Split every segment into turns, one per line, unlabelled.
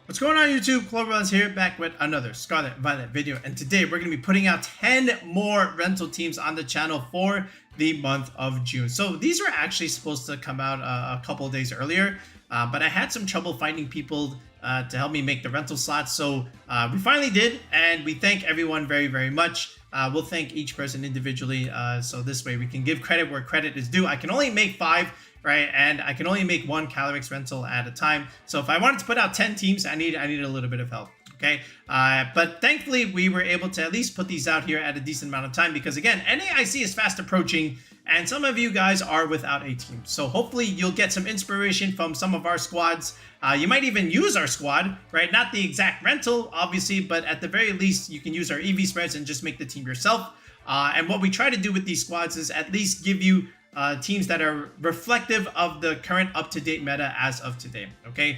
What's going on YouTube? Cloverlands here, back with another Scarlet Violet video, and today we're going to be putting out 10 more rental teams on the channel for the month of June. So these were actually supposed to come out a couple of days earlier, but I had some trouble finding people to help me make the rental slots, so we finally did, and we thank everyone very much. We'll thank each person individually, so this way we can give credit where credit is due. I can only make 5, right? And I can only make 1 Calyrex rental at a time. So if I wanted to put out 10 teams, I need a little bit of help. Okay, but thankfully we were able to at least put these out here at a decent amount of time because again, NAIC is fast approaching and some of you guys are without a team. So hopefully you'll get some inspiration from some of our squads. You might even use our squad, right? Not the exact rental, obviously, but at the very least, you can use our EV spreads and just make the team yourself. And what we try to do with these squads is at least give you teams that are reflective of the current up-to-date meta as of today, okay?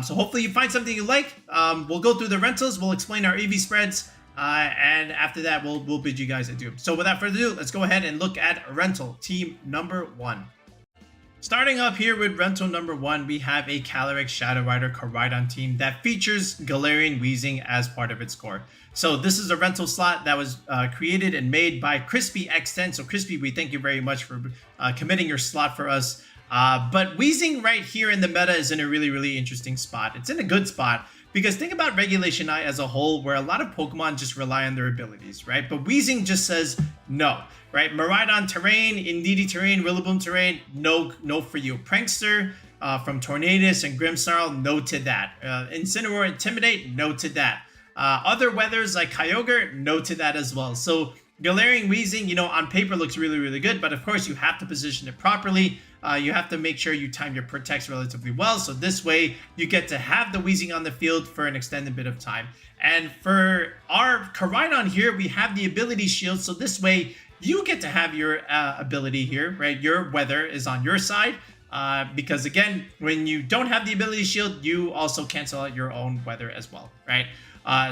So hopefully you find something you like. We'll go through the rentals, we'll explain our EV spreads, and after that, we'll bid you guys adieu. So without further ado, let's go ahead and look at rental team number 1. Starting up here with rental number 1, we have a Calyrex Shadow Rider Koraidon team that features G-Weezing as part of its core. So this is a rental slot that was created and made by Crispy X10. So Crispy, we thank you very much for committing your slot for us. But Weezing right here in the meta is in a really interesting spot. It's in a good spot because think about regulationi as a whole, where a lot of Pokemon just rely on their abilities, right? But Weezing just says no, right? Miraidon terrain, Indeedee terrain, Rillaboom terrain, no for you. Prankster from Tornadus and Grimmsnarl, no to that. Incineroar, Intimidate, no to that. Other weathers like Kyogre, no to that as well. So G-Weezing, you know, on paper looks really good, but of course you have to position it properly. You have to make sure you time your protects relatively well, so this way you get to have the Weezing on the field for an extended bit of time. And for our Koraidon here, we have the ability shield, so this way you get to have your ability here, right? Your weather is on your side. Because again, when you don't have the ability shield, you also cancel out your own weather as well, right?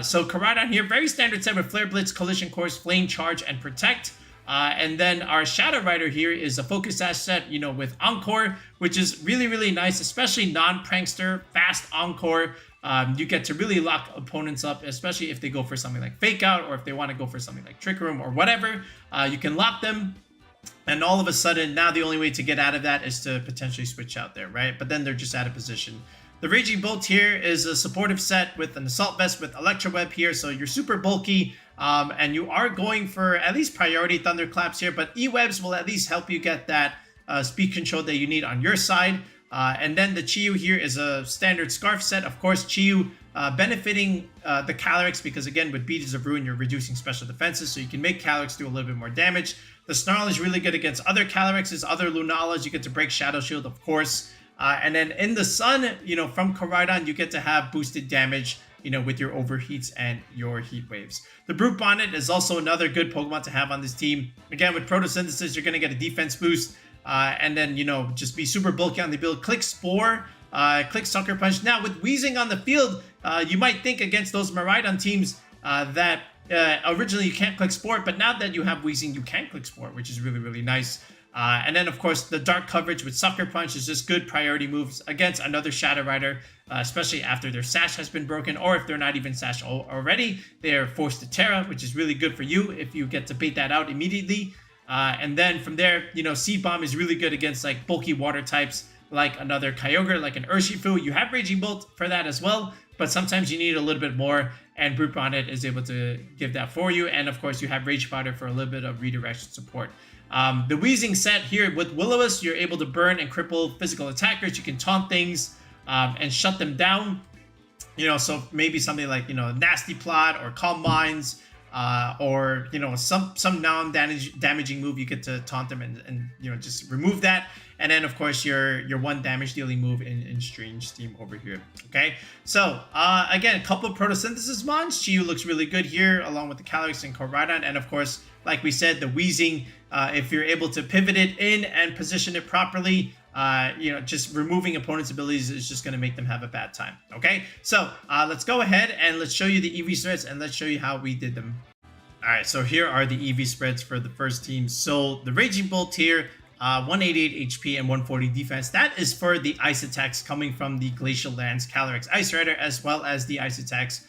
So Koraidon here, very standard set with Flare Blitz, Collision Course, Flame Charge, and Protect. And then our Shadow Rider here is a Focus Sash set, you know, with Encore, which is really nice, especially non-Prankster, fast Encore. You get to really lock opponents up, especially if they go for something like Fake Out or if they want to go for something like Trick Room or whatever. You can lock them. And all of a sudden, now the only way to get out of that is to potentially switch out there, right? But then they're just out of position. The Raging Bolt here is a supportive set with an Assault Vest with Electro Web here, so you're super bulky, and you are going for at least priority Thunderclaps here, but E-Webs will at least help you get that speed control that you need on your side. And then the Chiyu here is a standard Scarf set. Of course, Chiyu benefiting the Calyrex because, again, with Beads of Ruin, you're reducing special defenses, so you can make Calyrex do a little bit more damage. The Snarl is really good against other Calyrexes, other Lunalas. You get to break Shadow Shield, of course. And then in the sun, you know, from Koraidon, you get to have boosted damage, you know, with your overheats and your heat waves. The Brute Bonnet is also another good Pokemon to have on this team. Again, with Photosynthesis, you're going to get a defense boost. And then, you know, just be super bulky on the build. Click Spore, click Sucker Punch. Now, with Weezing on the field, you might think against those Miraidon teams that originally you can't click Sport, but now that you have Weezing, you can click Sport, which is really nice. And then, of course, the Dark Coverage with Sucker Punch is just good priority moves against another Shadow Rider, especially after their Sash has been broken, or if they're not even Sash already, they're forced to Terra, which is really good for you if you get to bait that out immediately. And then from there, you know, Seed Bomb is really good against like bulky water types, like another Kyogre, like an Urshifu. You have Raging Bolt for that as well, but sometimes you need a little bit more, and Brute Bonnet is able to give that for you. And of course, you have Rage Powder for a little bit of redirection support. The Weezing set here with Will-O-Wisp, you're able to burn and cripple physical attackers. You can taunt things and shut them down. You know, so maybe something like, you know, Nasty Plot or Calm Minds, or, you know, some non-damaging move, you get to taunt them and you know, just remove that. And then, of course, your 1 damage dealing move in Strange Steam over here. Okay, so again, a couple of Photosynthesis mons. Chiyu looks really good here, along with the Calyrex and Koraidon. And of course, like we said, the Weezing, if you're able to pivot it in and position it properly, you know, just removing opponents' abilities is just going to make them have a bad time. Okay, so let's go ahead and let's show you the EV spreads and let's show you how we did them. All right, so here are the EV spreads for the first team. So the Raging Bolt here, 188 HP and 140 defense. That is for the ice attacks coming from the Glacial Lands Calyrex Ice Rider, as well as the ice attacks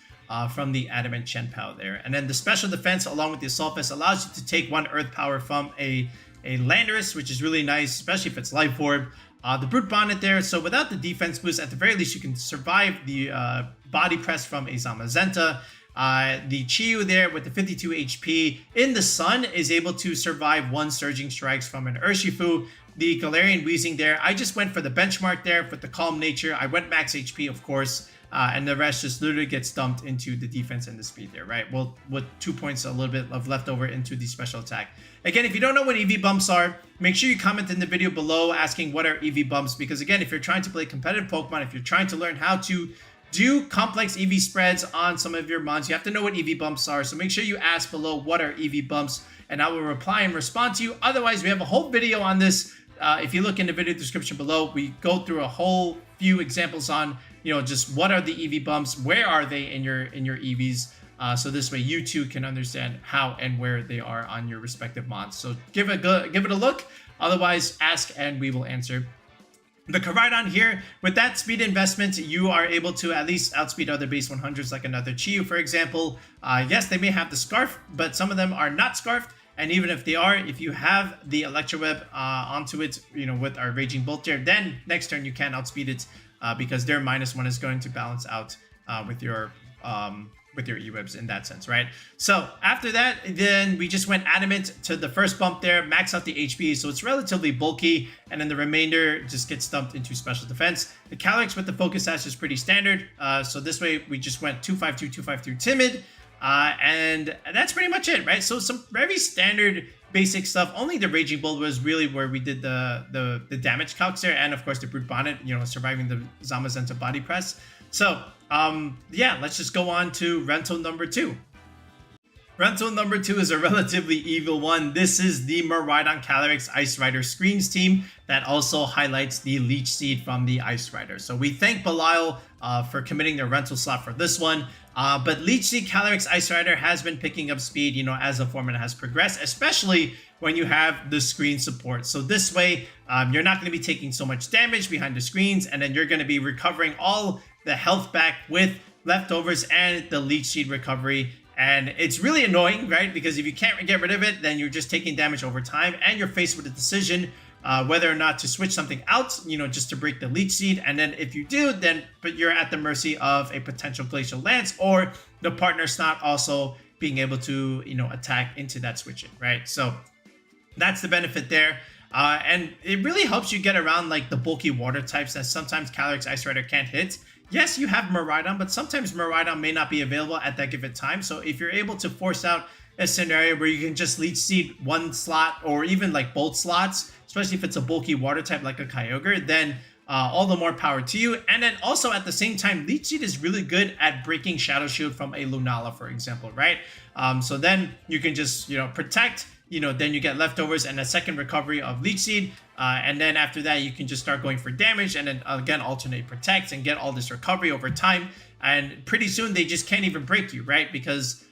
from the Adamant Chenpao there. And then the special defense along with the Assault Vest allows you to take 1 Earth Power from a Landorus, which is really nice, especially if it's Life Orb. The Brute Bonnet there, so without the defense boost, at the very least you can survive the body press from a Zamazenta. The Chiyu there with the 52 HP in the sun is able to survive 1 Surging Strikes from an Urshifu. The Galarian Weezing there, I just went for the benchmark there with the Calm Nature. I went max HP, of course, and the rest just literally gets dumped into the defense and the speed there, right? Well, with 2 points, a little bit of leftover into the special attack. Again, if you don't know what EV bumps are, make sure you comment in the video below asking what are EV bumps, because again, if you're trying to play competitive Pokemon, if you're trying to learn how to do complex EV spreads on some of your mons, you have to know what EV bumps are. So make sure you ask below what are EV bumps, and I will reply and respond to you. Otherwise, we have a whole video on this. If you look in the video description below, we go through a whole few examples on, you know, just what are the EV bumps, where are they in your EVs, so this way you too can understand how and where they are on your respective mons. So give it a look. Otherwise, ask and we will answer. The Koraidon here, with that speed investment, you are able to at least outspeed other base 100s like another Chiyu, for example. Yes, they may have the Scarf, but some of them are not Scarfed. And even if they are, if you have the Electro Web onto it, you know, with our Raging Bolt there, then next turn you can outspeed it because their -1 is going to balance out with your E-Webs in that sense, right? So after that, then we just went Adamant to the first bump there, max out the HP, so it's relatively bulky, and then the remainder just gets dumped into special defense. The Calyrex with the Focus Sash is pretty standard, so this way we just went 252, 252 Timid, and that's pretty much it, right? So some very standard basic stuff. Only the Raging Bolt was really where we did the damage calcs there, and of course the Brute Bonnet, you know, surviving the Zamazenta body press. So yeah, let's just go on to rental number 2. Rental number 2 is a relatively evil one. This is the Miraidon Calyrex Ice Rider Screens team that also highlights the Leech Seed from the Ice Rider. So we thank Belial for committing their rental slot for this one. But Leech Seed Calyrex Ice Rider has been picking up speed, you know, as the format has progressed, especially when you have the screen support. So this way, you're not going to be taking so much damage behind the screens, and then you're going to be recovering all the health back with leftovers and the Leech Seed recovery. And it's really annoying, right? Because if you can't get rid of it, then you're just taking damage over time, and you're faced with a decision whether or not to switch something out, you know, just to break the Leech Seed. And then if you do, then but you're at the mercy of a potential Glacial Lance, or the partner's not also being able to, you know, attack into that switching, right? So that's the benefit there. And it really helps you get around like the bulky water types that sometimes Calyrex Ice Rider can't hit. Yes, you have Miraidon, but sometimes Miraidon may not be available at that given time. So if you're able to force out a scenario where you can just Leech Seed one slot, or even like both slots, especially if it's a bulky water type like a Kyogre, then all the more power to you. And then also at the same time, Leech Seed is really good at breaking Shadow Shield from a Lunala, for example, right? So then you can just, you know, protect, you know, then you get leftovers and a second recovery of Leech Seed. And then after that, you can just start going for damage, and then again, alternate protects and get all this recovery over time. And pretty soon they just can't even break you, right? Because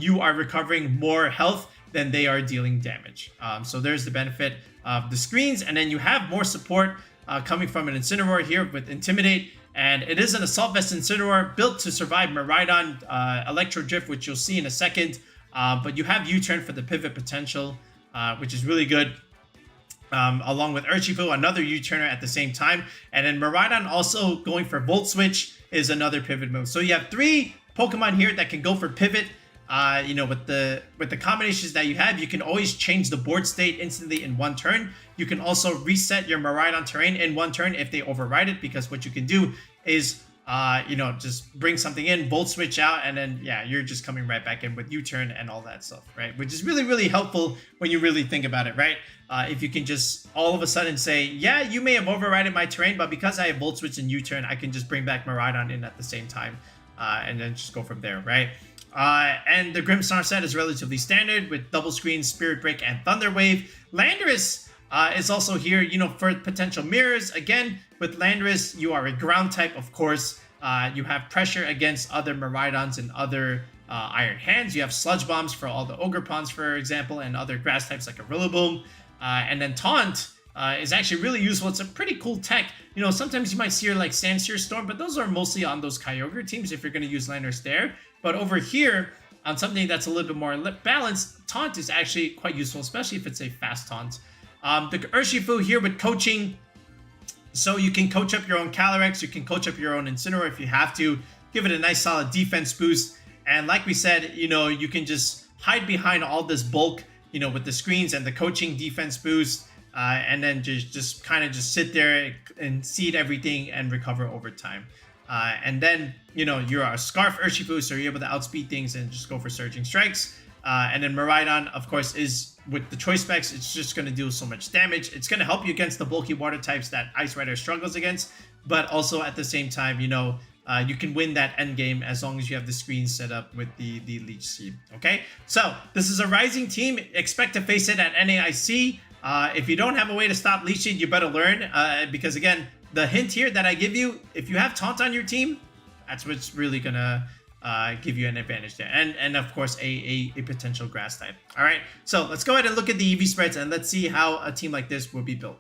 you are recovering more health than they are dealing damage. So there's the benefit of the screens. And then you have more support coming from an Incineroar here with Intimidate. And it is an Assault Vest Incineroar built to survive Miraidon Electro Drift, which you'll see in a second. But you have U-Turn for the pivot potential, which is really good. Along with Urshifu, another U-Turner at the same time. And then Miraidon also going for Volt Switch is another pivot move. So you have 3 Pokemon here that can go for pivot. You know, with the combinations that you have, you can always change the board state instantly in 1 turn. You can also reset your Miraidon terrain in 1 turn if they override it, because what you can do is you know, just bring something in, Volt Switch out, and then yeah, you're just coming right back in with U-Turn and all that stuff, right? Which is really, really helpful when you really think about it, right? If you can just all of a sudden say, yeah, you may have overridden my terrain, but because I have Volt Switch and U-Turn, I can just bring back Miraidon in at the same time, and then just go from there, right? And the Grimmsnarl set is relatively standard with Double Screen, Spirit Break, and Thunder Wave. Landorus is also here, you know, for potential mirrors. Again, with Landorus, you are a ground type, of course. You have pressure against other Miraidons and other Iron Hands. You have Sludge Bombs for all the Ogre Pawns, for example, and other grass types like a Rillaboom. And then Taunt is actually really useful. It's a pretty cool tech. You know, sometimes you might see her like Sandsear Storm, but those are mostly on those Kyogre teams if you're going to use Landorus there. But over here, on something that's a little bit more balanced, Taunt is actually quite useful, especially if it's a fast Taunt. The Urshifu here with coaching. So you can coach up your own Calyrex, you can coach up your own Incineroar if you have to. Give it a nice solid defense boost. And like we said, you know, you can just hide behind all this bulk, you know, with the screens and the coaching defense boost. And then just kind of just sit there and seed everything and recover over time. And then, you know, you're a Scarf Urshifu, so you're able to outspeed things and just go for Surging Strikes. And then Miraidon, of course, is with the choice specs, it's just going to do so much damage. It's going to help you against the bulky water types that Ice Rider struggles against. But also at the same time, you know, you can win that end game as long as you have the screen set up with the Leech Seed. Okay, so this is a Rising team. Expect to face it at NAIC. If you don't have a way to stop Leech Seed, you better learn. Because again, the hint here that I give you, if you have Taunt on your team, that's what's really going to give you an advantage there. And of course, a potential Grass type. All right, so let's go ahead and look at the EV spreads and let's see how a team like this will be built.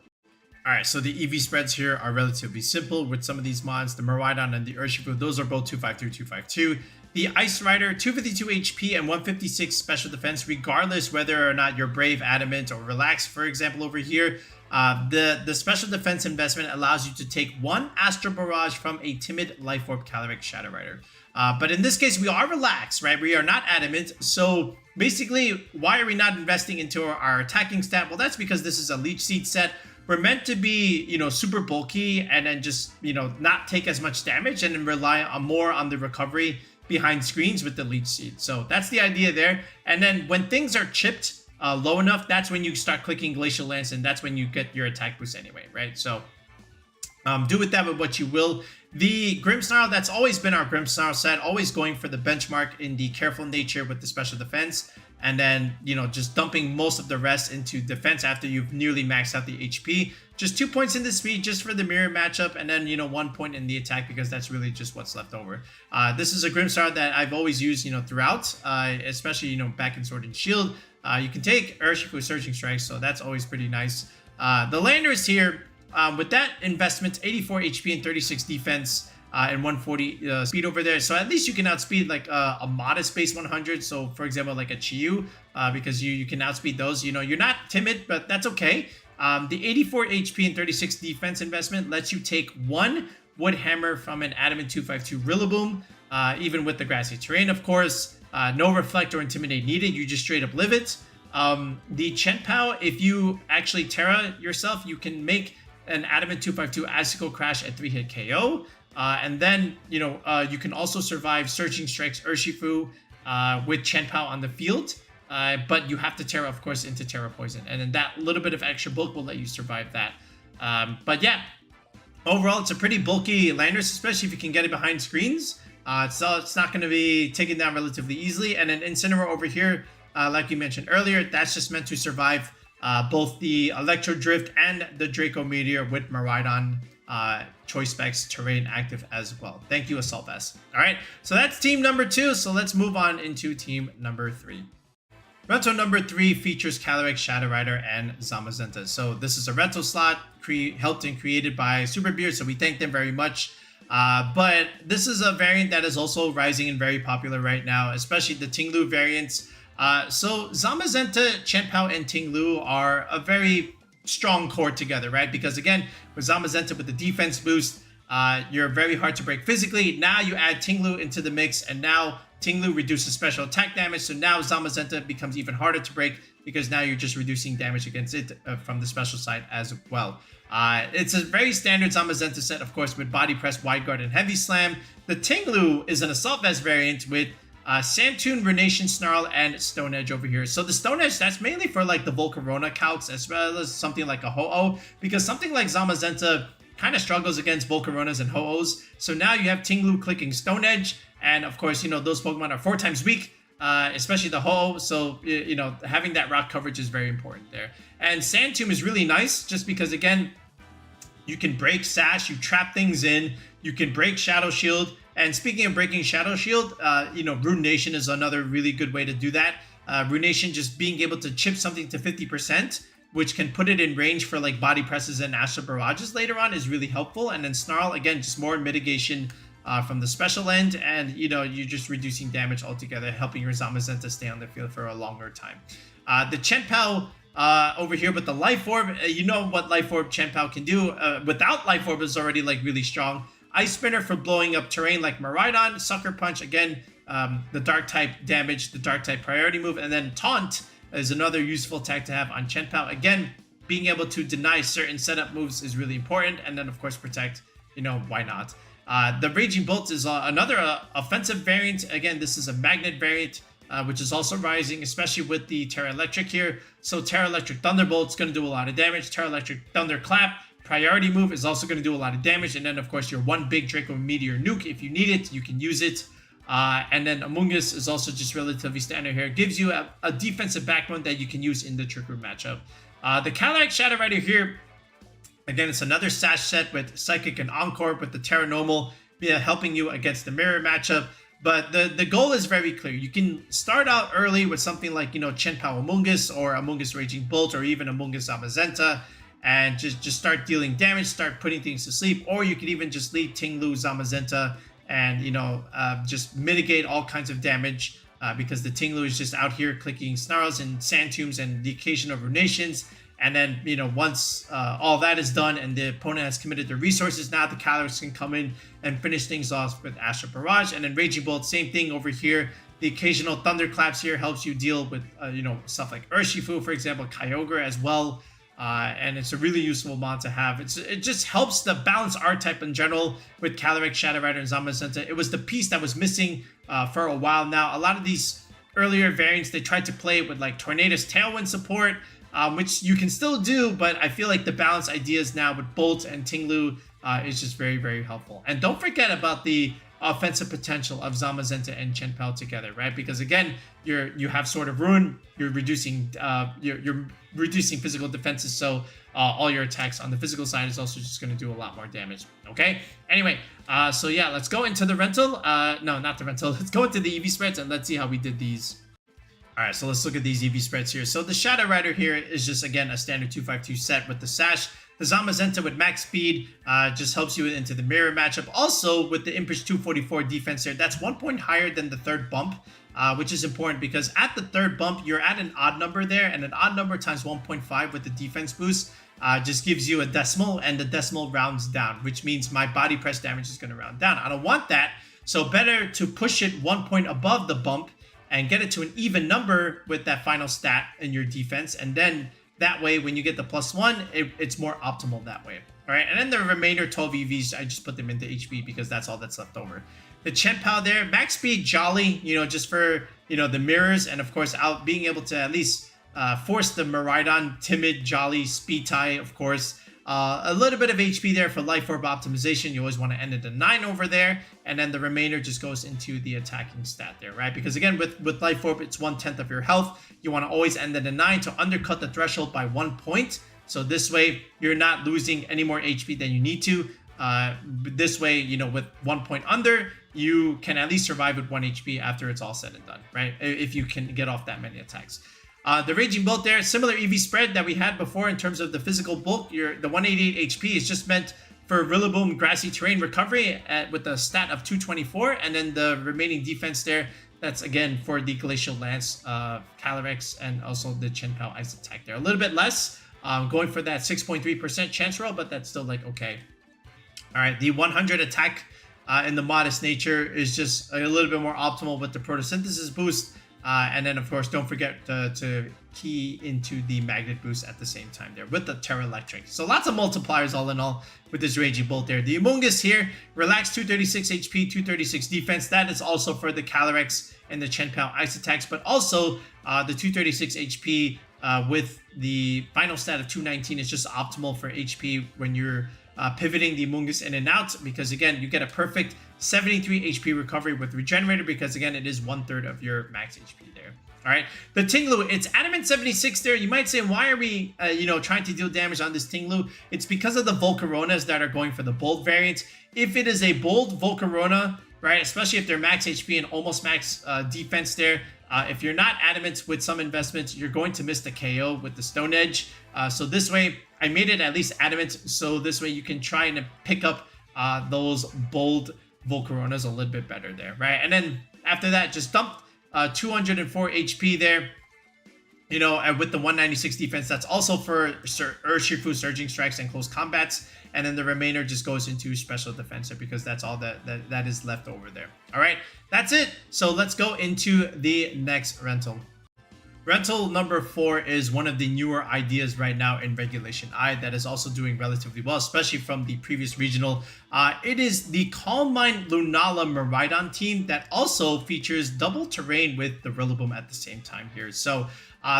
All right, so the EV spreads here are relatively simple with some of these mods. The Miraidon and the Urshifu, those are both 253, 252. The Ice Rider, 252 HP and 156 special defense, regardless whether or not you're Brave, Adamant, or Relax, for example, over here. The special defense investment allows you to take one Astro Barrage from a Timid, Life Orb, Calyrex, Shadow Rider. But in this case, we are Relaxed, right? We are not Adamant. So basically, why are we not investing into our attacking stat? Well, that's because this is a Leech Seed set. We're meant to be, you know, super bulky and then just, you know, not take as much damage and then rely on more on the recovery behind screens with the Leech Seed. So that's the idea there. And then when things are chipped low enough, that's when you start clicking Glacial Lance, and that's when you get your attack boost anyway, right? So do with that with what you will. The Grimmsnarl, that's always been our Grimmsnarl set, always going for the benchmark in the Careful Nature with the special defense, and then, you know, just dumping most of the rest into defense after you've nearly maxed out the HP. Just 2 points in the speed just for the mirror matchup, and then, you know, 1 point in the attack because that's really just what's left over. This is a Grimmsnarl that I've always used, you know, throughout, especially, you know, back in Sword and Shield. You can take Urshifu Surging Strikes, so that's always pretty nice. The Landorus here, with that investment, 84 HP and 36 defense, and 140 speed over there. So at least you can outspeed like a modest base 100. So for example, like a Chiyu, because you can outspeed those. You know, you're not timid, but that's okay. The 84 HP and 36 defense investment lets you take one Wood Hammer from an Adamant 252 Rillaboom, even with the grassy terrain, of course. No Reflect or Intimidate needed. You just straight up live it. The Chenpao, if you actually Terra yourself, you can make an Adamant 252 Icicle Crash at 3-hit KO. And then, you know, you can also survive Surging Strikes Urshifu with Chenpao on the field. But you have to Terra, of course, into Terra Poison. And then that little bit of extra bulk will let you survive that. But yeah, overall, it's a pretty bulky Landorus, especially if you can get it behind screens. So it's not going to be taken down relatively easily. And then Incineroar over here, like you mentioned earlier, that's just meant to survive both the Electro Drift and the Draco Meteor with Miraidon choice specs terrain active as well. Thank you, Assault Vest. All right, so that's team number 2. So let's move on into team number 3. Rental number 3 features Calyrex, Shadow Rider, and Zamazenta. So this is a rental slot helped and created by Superbeard, so we thank them very much. But this is a variant that is also rising and very popular right now, especially the Tinglu variants. So Zamazenta, Chenpao, and Tinglu are a very strong core together, right? Because again, with Zamazenta with the defense boost, you're very hard to break physically. Now you add Tinglu into the mix, and now Tinglu reduces special attack damage. So now Zamazenta becomes even harder to break because now you're just reducing damage against it from the special side as well. It's a very standard Zamazenta set, of course, with Body Press, Wide Guard, and Heavy Slam. The Tinglu is an Assault Vest variant with Sandtoon, Renation Snarl, and Stone Edge over here. So the Stone Edge, that's mainly for like the Volcarona calcs as well as something like a Ho-Oh, because something like Zamazenta kind of struggles against Volcaronas and Ho-Ohs. So now you have Tinglu clicking Stone Edge, and of course, you know, those Pokemon are 4 times weak, especially the Ho-Oh, so, you know, having that rock coverage is very important there. And Sandtomb is really nice, just because, again, you can break Sash, you trap things in, you can break Shadow Shield, and speaking of breaking Shadow Shield, you know, Ruination is another really good way to do that. Ruination just being able to chip something to 50%, which can put it in range for like body presses and astral barrages later on, is really helpful. And then Snarl, again, just more mitigation from the special end, and you're just reducing damage altogether, helping your Zamazenta stay on the field for a longer time. The Chien-Pao over here with the Life Orb, you know what Life Orb Chien-Pao can do. Without Life Orb is already like really strong. Ice Spinner for blowing up terrain like Miraidon. Sucker Punch, again, the Dark type damage, the Dark type priority move, and then Taunt is another useful tag to have on Chien-Pao. Again, being able to deny certain setup moves is really important, and then of course protect, why not. The Raging Bolt is another offensive variant. Again, this is a magnet variant, which is also rising, especially with the Terra Electric here. So Terra Electric Thunderbolt is going to do a lot of damage. Terra Electric Thunderclap, priority move, is also going to do a lot of damage. And then, of course, your one big Draco Meteor Nuke. If you need it, you can use it. And then Amoonguss is also just relatively standard here. Gives you a defensive backbone that you can use in the Trick Room matchup. The Calyrex Shadow Rider here, again, it's another Sash set with Psychic and Encore with the Terra Normal helping you against the Mirror matchup. But the goal is very clear. You can start out early with something like, Chien-Pao Amoonguss or Amoonguss Raging Bolt or even Amoonguss Zamazenta and just start dealing damage, start putting things to sleep. Or you could even just lead Ting-Lu Zamazenta and, just mitigate all kinds of damage because the Ting-Lu is just out here clicking Snarls and Sand Tombs and the occasional Runations. And then, once all that is done and the opponent has committed their resources, now the Calyrex can come in and finish things off with Astral Barrage. And then Raging Bolt, same thing over here. The occasional Thunderclaps here helps you deal with, stuff like Urshifu, for example, Kyogre as well. And it's a really useful mod to have. It just helps the balance R-type in general with Calyrex, Shadow Rider, and Zamazenta. It was the piece that was missing for a while now. A lot of these earlier variants, they tried to play it with like Tornadus Tailwind support, which you can still do, but I feel like the balance ideas now with Bolt and Ting-Lu is just very, very helpful. And don't forget about the offensive potential of Zamazenta and Chien-Pao together, right? Because again, you have Sword of Ruin, you're reducing physical defenses, so all your attacks on the physical side is also just going to do a lot more damage. Okay. Anyway, so yeah, let's go into the rental. No, not the rental. Let's go into the EV spreads and let's see how we did these. All right, so let's look at these EV spreads here. So the Shadow Rider here is just, again, a standard 252 set with the Sash. The Zamazenta with max speed just helps you into the Mirror matchup. Also, with the Impish 244 defense here, that's 1 point higher than the third bump, which is important because at the third bump, you're at an odd number there, and an odd number times 1.5 with the defense boost just gives you a decimal, and the decimal rounds down, which means my body press damage is going to round down. I don't want that, so better to push it 1 point above the bump and get it to an even number with that final stat in your defense. And then that way, when you get the +1, it's more optimal that way. All right, and then the remainder 12 EVs, I just put them into HP because that's all that's left over. The Chien-Pao there, max speed, jolly, just for, the mirrors. And of course, being able to at least force the Miraidon, timid, jolly, speed tie, of course. A little bit of HP there for Life Orb optimization. You always want to end at a 9 over there. And then the remainder just goes into the attacking stat there, right? Because again, with Life Orb, it's 1/10 of your health. You want to always end at a 9 to undercut the threshold by 1 point. So this way, you're not losing any more HP than you need to. This way, with 1 point under, you can at least survive with 1 HP after it's all said and done, right? If you can get off that many attacks. The Raging Bolt there, similar EV spread that we had before in terms of the physical bulk. The 188 HP is just meant for Rillaboom Grassy Terrain recovery with a stat of 224. And then the remaining defense there, that's again for the Glacial Lance, Calyrex, and also the Chien-Pao Ice Attack there. A little bit less, going for that 6.3% chance roll, but that's still like okay. All right, the 100 attack in the Modest Nature is just a little bit more optimal with the Photosynthesis boost. And then, of course, don't forget to key into the Magnet boost at the same time there with the Terra Electric. So lots of multipliers all in all with this Raging Bolt there. The Amoonguss here, relaxed 236 HP, 236 defense. That is also for the Calyrex and the Chien-Pao Ice Attacks, but also the 236 HP with the final stat of 219 is just optimal for HP when you're pivoting the Amoonguss in and out, because again, you get a perfect 73 HP recovery with Regenerator, because again, it is 1/3 of your max HP there. All right, the Ting-Lu, it's Adamant 76 there. You might say, why are we, trying to deal damage on this Ting-Lu? It's because of the Volcaronas that are going for the Bold variant. If it is a Bold Volcarona, right, especially if they're max HP and almost max defense there, If you're not adamant with some investments, you're going to miss the KO with the Stone Edge. So this way, I made it at least adamant, so this way you can try and pick up those bold Volcaronas a little bit better there, right? And then after that, just dump 204 HP there. You know, and with the 196 defense, that's also for Urshifu, Surging Strikes, and Close Combats. And then the remainder just goes into Special Defensive because that's all that is left over there. All right, that's it. So let's go into the next rental. Rental number 4 is one of the newer ideas right now in Regulation I that is also doing relatively well, especially from the previous regional. It is the Calm Mind Lunala Miraidon team that also features double terrain with the Rillaboom at the same time here. So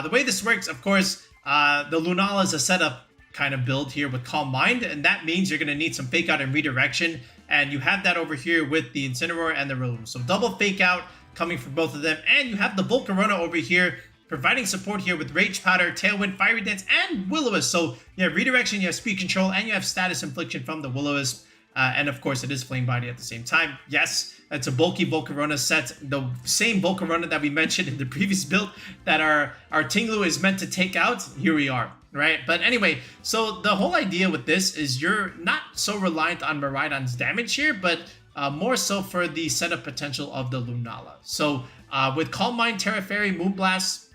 the way this works, of course, the Lunala is a setup kind of build here with Calm Mind, and that means you're going to need some Fake Out and Redirection, and you have that over here with the Incineroar and the Rillaboom. So double Fake Out coming from both of them, and you have the Volcarona over here providing support here with Rage Powder, Tailwind, Fiery Dance, and Will-O-Wisp. So you have Redirection, you have Speed Control, and you have Status Infliction from the Will-O-Wisp. And of course, it is Flame Body at the same time. Yes, it's a bulky Volcarona set. The same Volcarona that we mentioned in the previous build that our Tinglu is meant to take out. Here we are, right? But anyway, so the whole idea with this is you're not so reliant on Miraidon's damage here, but more so for the setup potential of the Lunala. So with Calm Mind, Terra Fairy, Moonblast,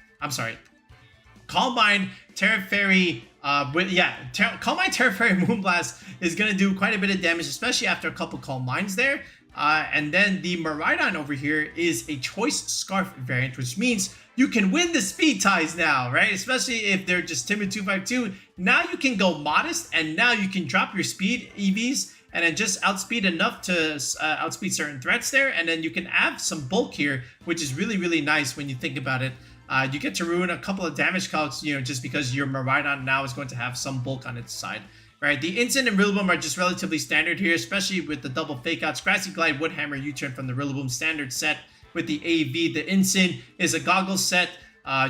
Calm Mind, Terra Fairy, Calm Mind, Terra Fairy, Moonblast is going to do quite a bit of damage, especially after a couple Calm Minds there. And then the Miraidon over here is a Choice Scarf variant, which means you can win the speed ties now, right? Especially if they're just Timid 252. Now you can go Modest, and now you can drop your speed EVs and then just outspeed enough to outspeed certain threats there. And then you can add some bulk here, which is really, really nice when you think about it. You get to ruin a couple of damage calcs, you know, just because your Miraidon now is going to have some bulk on its side, right? The Instant and Rillaboom are just relatively standard here, especially with the double Fake Outs. Grassy Glide, Wood Hammer, U-Turn from the Rillaboom standard set with the AV. The Instant is a Goggles set,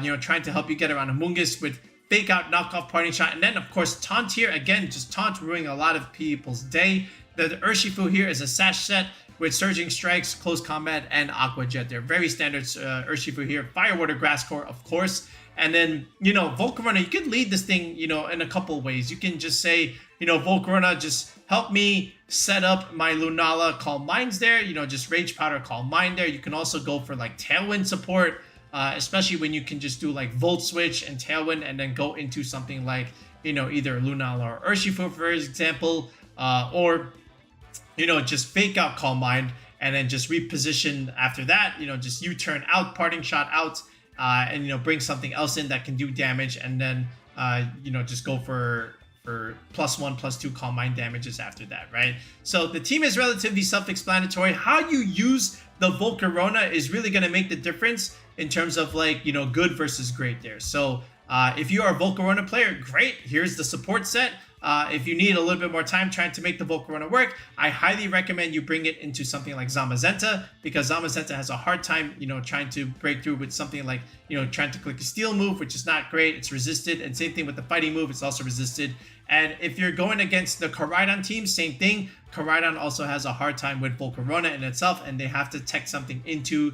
you know, trying to help you get around Amoonguss with Fake Out, Knockoff, Parting Shot, and then, of course, Taunt here. Again, just Taunt ruining a lot of people's day. The Urshifu here is a Sash set with Surging Strikes, Close Combat, and Aqua Jet. They're very standard Urshifu here. Fire, Water, Grass Core, of course. And then, you know, Volcarona, you could lead this thing, you know, in a couple ways. You can just say, you know, Volcarona, just help me set up my Lunala Calm Minds there. You know, just Rage Powder, Calm Mind there. You can also go for, like, Tailwind support, especially when you can just do, like, Volt Switch and Tailwind and then go into something like, you know, either Lunala or Urshifu, for example, or you know, just Fake Out Calm Mind and then just reposition after that, you know, just U-turn out, Parting Shot out, and, you know, bring something else in that can do damage, and then, you know, just go for +1, +2 Calm Mind damages after that, right? So the team is relatively self-explanatory. How you use the Volcarona is really going to make the difference in terms of, like, you know, good versus great there. So if you are a Volcarona player, great. Here's the support set. If you need a little bit more time trying to make the Volcarona work, I highly recommend you bring it into something like Zamazenta, because Zamazenta has a hard time, you know, trying to break through with something like, you know, trying to click a Steel move, which is not great. It's resisted, and same thing with the Fighting move. It's also resisted. And if you're going against the Koraidon team, same thing. Koraidon also has a hard time with Volcarona in itself, and they have to tech something into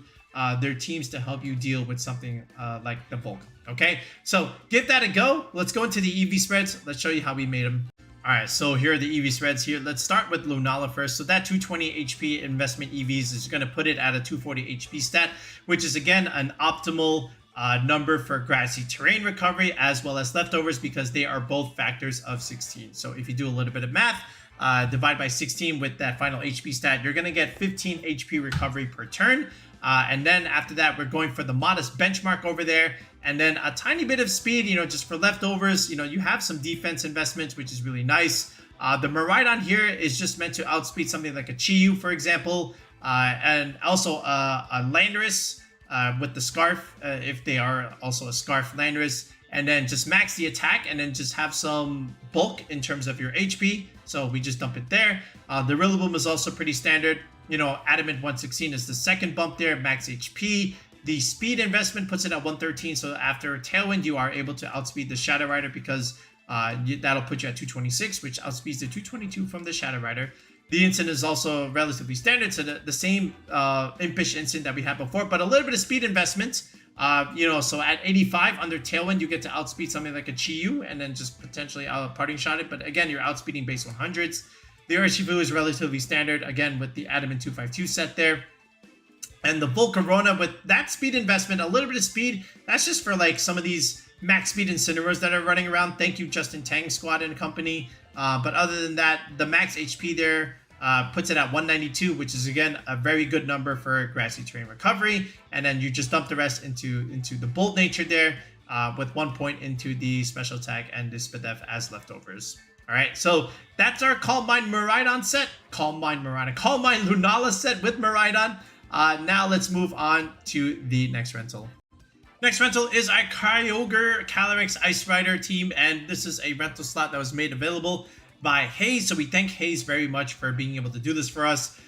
their teams to help you deal with something like the Volc. Okay, so give that a go. Let's go into the EV spreads. Let's show you how we made them. All right, so here are the EV spreads here. Let's start with Lunala first. So that 220 HP investment EVs is going to put it at a 240 HP stat, which is, again, an optimal number for grassy terrain recovery as well as leftovers, because they are both factors of 16. So if you do a little bit of math, divide by 16 with that final HP stat, you're going to get 15 HP recovery per turn. And then after that, we're going for the modest benchmark over there. And then a tiny bit of speed, you know, just for leftovers. You know, you have some defense investments, which is really nice. The Miraidon here is just meant to outspeed something like a Chiyu, for example. And also a Landorus with the Scarf, if they are also a Scarf Landorus. And then just max the attack and then just have some bulk in terms of your HP. So we just dump it there. The Rillaboom is also pretty standard. You know, Adamant 116 is the second bump there, max HP. The speed investment puts it at 113, so after Tailwind, you are able to outspeed the Shadow Rider, because that'll put you at 226, which outspeeds the 222 from the Shadow Rider. The Instant is also relatively standard, so the same Impish Instant that we had before, but a little bit of speed investment You know, so at 85 under Tailwind, you get to outspeed something like a Chi-Yu and then just potentially parting shot it. But again, you're outspeeding base 100s. The Urshifu is relatively standard, again, with the Adamant 252 set there. And the Volcarona, with that speed investment, a little bit of speed, that's just for like some of these max speed Incineroars that are running around. Thank you, Justin Tang Squad and company. But other than that, the max HP there puts it at 192, which is, again, a very good number for Grassy Terrain Recovery. And then you just dump the rest into the Bolt Nature there with 1 point into the Special Attack and the Spadef as leftovers. All right, so that's our Calm Mind Miraidon set. Calm Mind Lunala set with Miraidon. Now let's move on to the next rental. Next rental is our Kyogre Calyrex Ice Rider team, and this is a rental slot that was made available by Haze, so we thank Haze very much for being able to do this for us.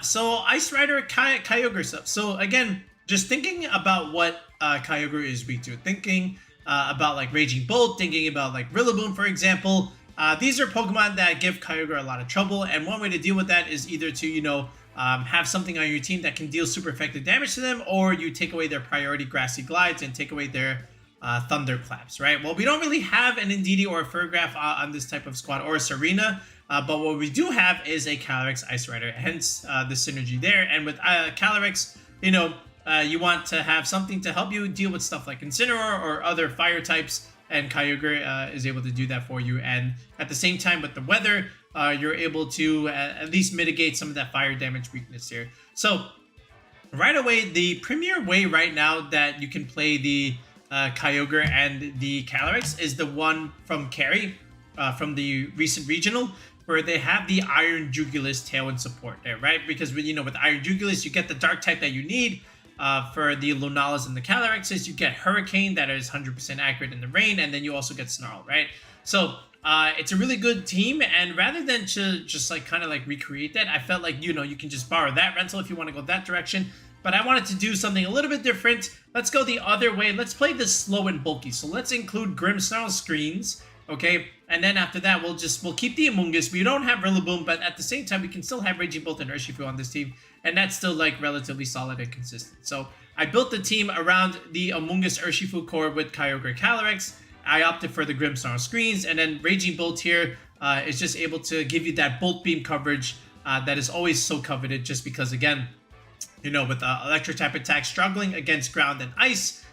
So Ice Rider Kyogre stuff. So again, just thinking about what Kyogre is weak to, thinking about like Raging Bolt, thinking about like Rillaboom, for example. These are Pokemon that give Kyogre a lot of trouble, and one way to deal with that is either to, you know, have something on your team that can deal super effective damage to them, or you take away their priority Grassy Glides and take away their Thunderclaps, right? Well, we don't really have an Indeedee or a Furgraph on this type of squad, or a Serena, but what we do have is a Calyrex Ice Rider, hence the synergy there. And with Calyrex, you know, you want to have something to help you deal with stuff like Incineroar or other fire types, and Kyogre is able to do that for you. And at the same time, with the weather, you're able to at least mitigate some of that fire damage weakness here. So right away, the premier way right now that you can play the Kyogre and the Calyrex is the one from Carry, from the recent regional, where they have the Iron Jugulus Tailwind support there, right? Because, you know, with Iron Jugulus, you get the dark type that you need. For the Lunalas and the Calyrexes, you get Hurricane that is 100% accurate in the rain, and then you also get Snarl, right? So it's a really good team, and rather than to just like kind of like recreate that, I felt like, you know, you can just borrow that rental if you want to go that direction. But I wanted to do something a little bit different. Let's go the other way. Let's play this slow and bulky. So let's include Grimmsnarl screens, okay? And then after that, we'll keep the Amoonguss. We don't have Rillaboom, but at the same time, we can still have Raging Bolt and Urshifu on this team, and that's still like relatively solid and consistent. So I built the team around the Amoonguss Urshifu core with Kyogre Calyrex. I opted for the Grimmsnarl screens, and then Raging Bolt here is just able to give you that Bolt Beam coverage that is always so coveted, just because, again, you know, with electric type attack struggling against ground and ice,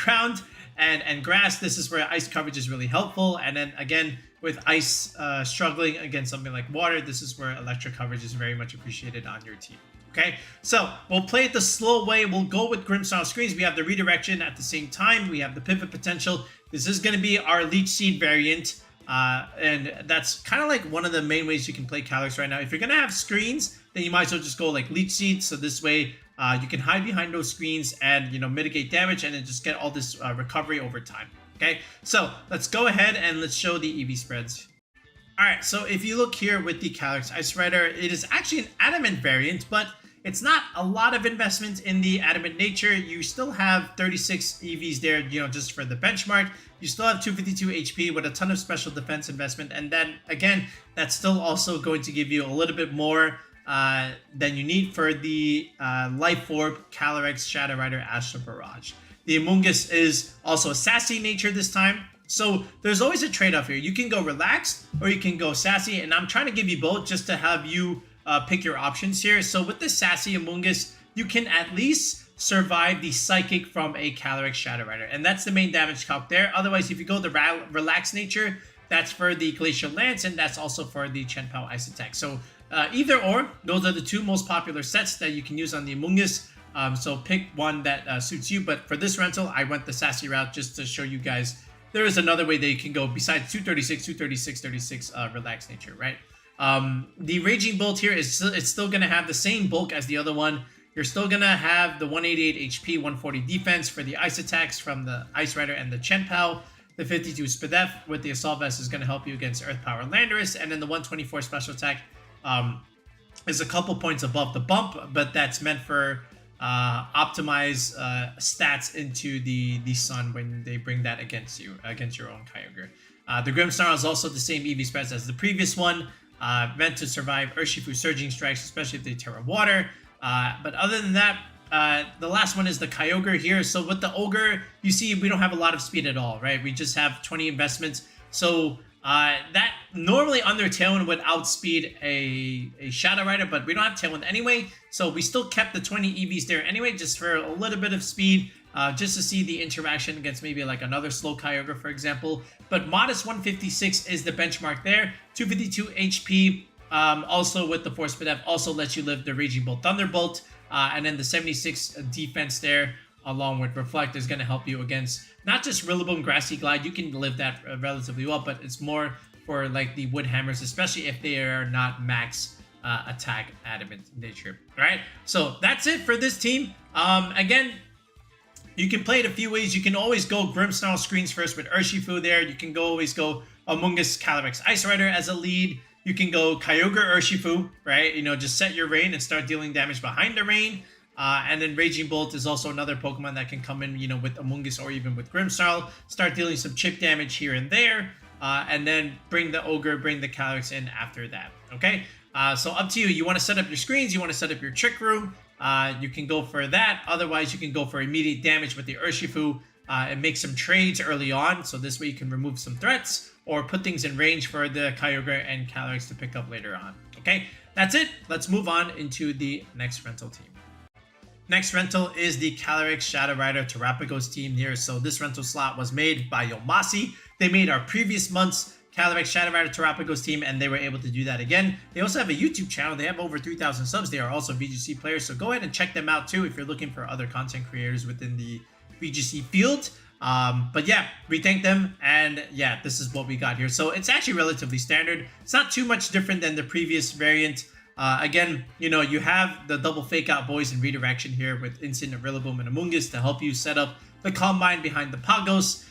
ground and grass, this is where ice coverage is really helpful. And then again, with ice struggling against something like water, this is where electric coverage is very much appreciated on your team. Okay, so we'll play it the slow way. We'll go with Grimmsnarl screens. We have the redirection at the same time. We have the pivot potential. This is going to be our Leech Seed variant. And that's kind of like one of the main ways you can play Calyrex right now. If you're going to have screens, then you might as well just go like Leech Seed. So this way you can hide behind those screens and, you know, mitigate damage and then just get all this recovery over time. Okay, so let's go ahead and let's show the EV spreads. All right, so if you look here with the Calyrex Ice Rider, it is actually an Adamant variant, but it's not a lot of investment in the Adamant nature. You still have 36 EVs there, you know, just for the benchmark. You still have 252 HP with a ton of special defense investment. And then, again, that's still also going to give you a little bit more than you need for the Life Orb Calyrex Shadow Rider Astral Barrage. The Amoonguss is also a sassy nature this time. So there's always a trade-off here. You can go relaxed or you can go sassy. And I'm trying to give you both just to have you pick your options here. So with the sassy Amoonguss, you can at least survive the Psychic from a Calyrex Shadow Rider. And that's the main damage calc there. Otherwise, if you go the relaxed nature, that's for the Glacial Lance, and that's also for the Chien-Pao Ice Attack. So either or, those are the two most popular sets that you can use on the Amoonguss. So pick one that suits you. But for this rental, I went the sassy route just to show you guys there is another way that you can go besides 236, 236, 36 relaxed nature, right? The Raging Bolt here is it's still going to have the same bulk as the other one. You're still going to have the 188 HP, 140 defense for the ice attacks from the Ice Rider and the Chien-Pao. The 52 Spadef with the Assault Vest is going to help you against Earth Power Landorus. And then the 124 special attack is a couple points above the bump, but that's meant for optimize stats into the sun when they bring that against you, against your own Kyogre. The Grimmsnarl is also the same EV spreads as the previous one, meant to survive Urshifu Surging Strikes, especially if they Terra Water. But other than that, the last one is the Kyogre here. So with the Ogre, you see we don't have a lot of speed at all, right? We just have 20 investments. So that normally under Tailwind would outspeed a Shadow Rider, but we don't have Tailwind anyway. So we still kept the 20 EVs there anyway, just for a little bit of speed, just to see the interaction against maybe like another slow Kyogre, for example. But modest 156 is the benchmark there. 252 HP. Also with the Force Spin F also lets you live the Raging Bolt Thunderbolt. And then the 76 defense there, along with Reflect, is going to help you against not just Rillaboom, Grassy Glide. You can live that relatively well, but it's more for like the Wood Hammers, especially if they are not max attack adamant nature. All right, so that's it for this team. Again, you can play it a few ways. You can always go Grimmsnarl screens first with Urshifu there. You can always go Amoonguss, Calyrex, Ice Rider as a lead. You can go Kyogre, Urshifu, right? You know, just set your rain and start dealing damage behind the rain. And then Raging Bolt is also another Pokemon that can come in, you know, with Amoonguss or even with Grimmsnarl. Start dealing some chip damage here and there. And then bring the Ogre, bring the Calyrex in after that, okay? So up to you. You want to set up your screens. You want to set up your Trick Room. You can go for that. Otherwise, you can go for immediate damage with the Urshifu and make some trades early on. So this way you can remove some threats or put things in range for the Kyogre and Calyrex to pick up later on. Okay, that's it. Let's move on into the next rental team. Next rental is the Calyrex Shadow Rider Terapagos team here. So this rental slot was made by Yomasi. They made our previous month's Calyrex Shadow Rider Terapagos team, and they were able to do that again. They also have a YouTube channel. They have over 3,000 subs. They are also VGC players, so go ahead and check them out too if you're looking for other content creators within the VGC field. But yeah, we thank them, and yeah, this is what we got here. So it's actually relatively standard. It's not too much different than the previous variant. Again, you know, you have the double fake out boys and redirection here with Instant, Rillaboom, and Amoonguss to help you set up the Combine behind the Pagos.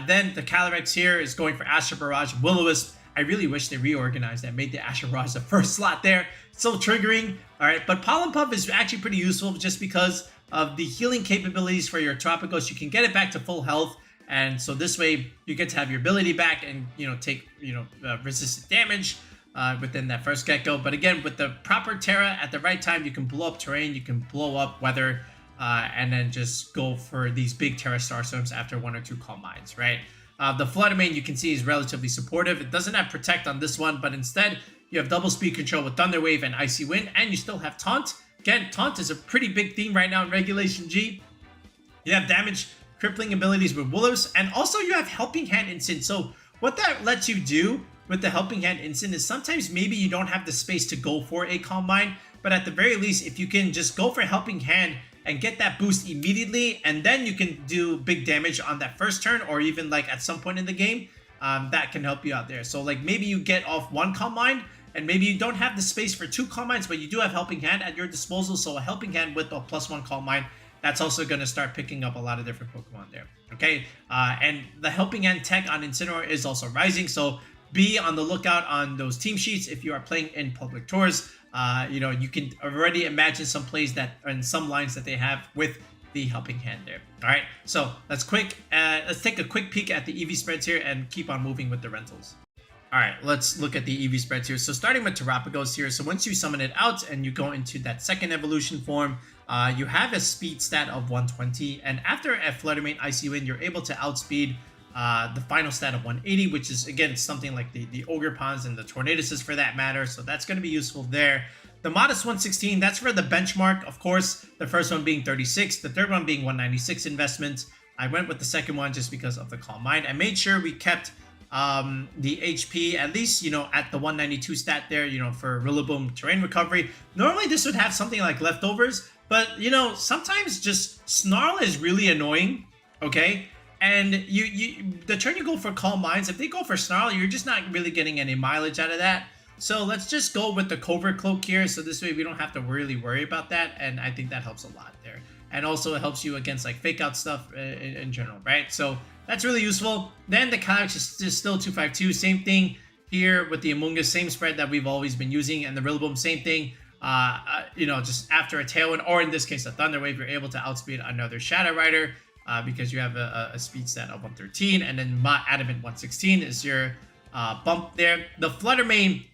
Then the Calyrex here is going for Astro Barrage, Will-O-Wisp. I really wish they reorganized that, made the Astro Barrage the first slot there. It's so triggering. All right, but Pollen Puff is actually pretty useful just because of the healing capabilities for your Terapagos. You can get it back to full health, and so this way you get to have your ability back and, you know, take, you know, resistant damage within that first get-go. But again, with the proper Terra at the right time, you can blow up terrain, you can blow up weather, and then just go for these big Terra Starstorms after 1 or 2 Calm Minds, right? The Fluttermane, you can see, is relatively supportive. It doesn't have Protect on this one, but instead you have double speed control with Thunder Wave and Icy Wind, and you still have Taunt. Again, Taunt is a pretty big theme right now in Regulation G. You have damage crippling abilities with Will-O-Wisp, and also you have Helping Hand Instant. So what that lets you do with the Helping Hand Instant is sometimes maybe you don't have the space to go for a Calm Mind, but at the very least, if you can just go for Helping Hand and get that boost immediately, and then you can do big damage on that first turn, or even like at some point in the game, that can help you out there. So like maybe you get off 1 Calm Mind, and maybe you don't have the space for 2 Calm Minds, but you do have Helping Hand at your disposal. So a Helping Hand with a +1 Calm Mind, that's also going to start picking up a lot of different Pokemon there. Okay, and the Helping Hand tech on Incineroar is also rising, so be on the lookout on those team sheets if you are playing in public tours. You know, you can already imagine some plays that and some lines that they have with the Helping Hand there. All right, so let's take a quick peek at the EV spreads here and keep on moving with the rentals. All right, let's look at the EV spreads here. So starting with Terapagos here. So once you summon it out and you go into that second evolution form, you have a speed stat of 120. And after a Fluttermane Icy Wind, you're able to outspeed the final stat of 180, which is, again, something like the Ogre Pawns and the Tornadoes for that matter. So that's going to be useful there. The modest 116, that's for the benchmark. Of course, the first one being 36, the third one being 196 investment. I went with the second one just because of the Calm Mind. I made sure we kept the HP at least, you know, at the 192 stat there, you know, for Rillaboom terrain recovery. Normally this would have something like leftovers, but you know, sometimes just Snarl is really annoying, okay? And the turn you go for Calm Minds, if they go for Snarl, you're just not really getting any mileage out of that. So let's just go with the Covert Cloak here, so this way we don't have to really worry about that, and I think that helps a lot there. And also it helps you against like fake out stuff in general, right? So that's really useful. Then the Calyrex is still 252. Same thing here with the Amoonguss, same spread that we've always been using. And the Rillaboom, same thing. You know, just after a Tailwind, or in this case a Thunder Wave, you're able to outspeed another Shadow Rider because you have a speed stat of 113. And then Adamant 116 is your bump there. The Fluttermane,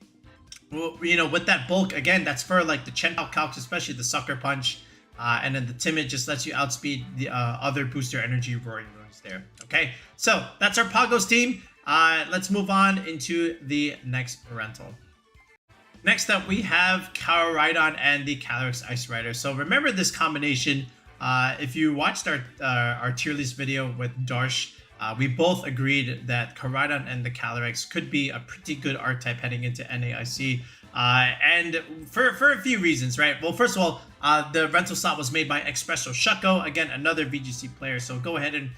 you know, with that bulk, again, that's for like the Chen Pao Calcs, especially the Sucker Punch. And then the Timid just lets you outspeed the other booster energy Roaring Ruins there. Okay, so that's our Pagos team. Let's move on into the next rental. Next up, we have Koraidon and the Calyrex Ice Rider. So remember this combination. If you watched our tier list video with Darsh, we both agreed that Koraidon and the Calyrex could be a pretty good archetype heading into NAIC. And for a few reasons, right? Well, first of all, the rental slot was made by ExpressoShucko, again, another VGC player. So go ahead and